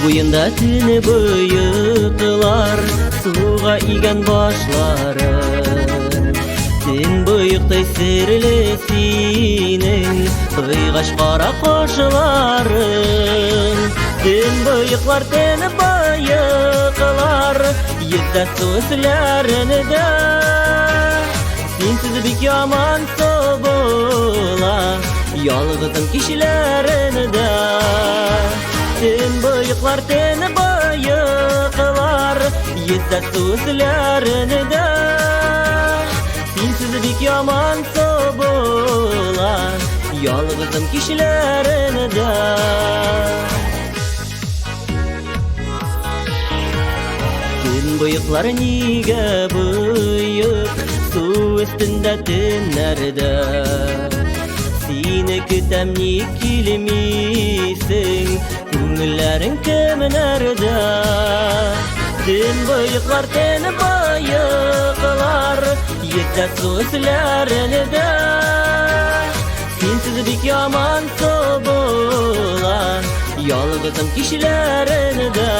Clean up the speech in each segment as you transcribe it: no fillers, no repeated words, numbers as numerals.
Boyunda tini bıyıklar, suğa igen başların. Sen bıyıktay sirli sinin, kıygaş kara koşuların. Sen bıyıklar, tini bıyıklar, yedde sözlerini de. Sensiz bik yaman sobula, yalgızın kişilerini de. Sen bıyıklar, teni bıyıklar, yedde sözlerini de. Sensiz bik yaman sobula, yalgızın kişilerini de. Sen bıyıklar nige bıyık, su üstünde tünlerde. Seni kütem ni kilimisin, Günlerin kim nerede? Sen bıyıklar, teni bıyıklar, yedde sözlerini de. Sensiz bik yaman sobula, yalgızın kişilerini de.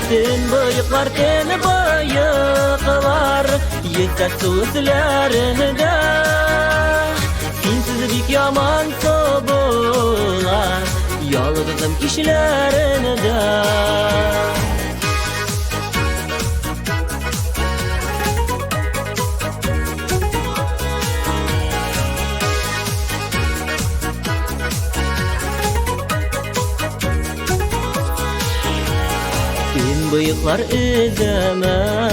Sen bıyıklar, teni bıyıklar, yedde sözlerini de. Sensiz bik yaman sobula, yalgızım kişilerini de. Sen bıyıklar izlemeli,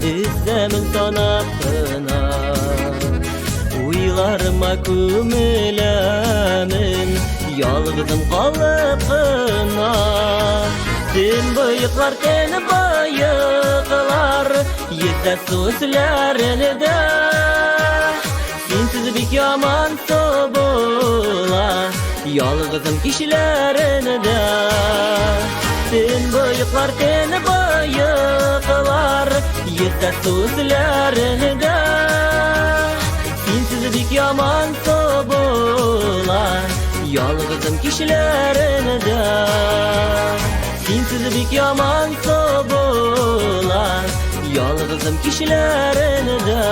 izlemin sanatına. Uylarıma kümülemin, yalgızım kalıpına. Sen bıyıklar, teni bıyıklar, yedde sözlerini de. Sensiz bik yaman sobula, yalgızım kişilerini de. Sen bıyıklar, teni bıyıklar, yedde sözlerini de. Sensiz bik yaman sobula, yalgızım kişilerini de. Sensiz bik yaman sobula, yalgızım kişilerini de.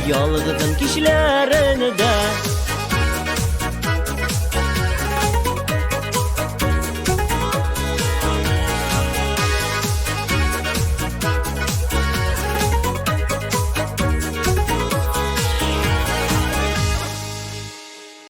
Yalgızım kişilerini de.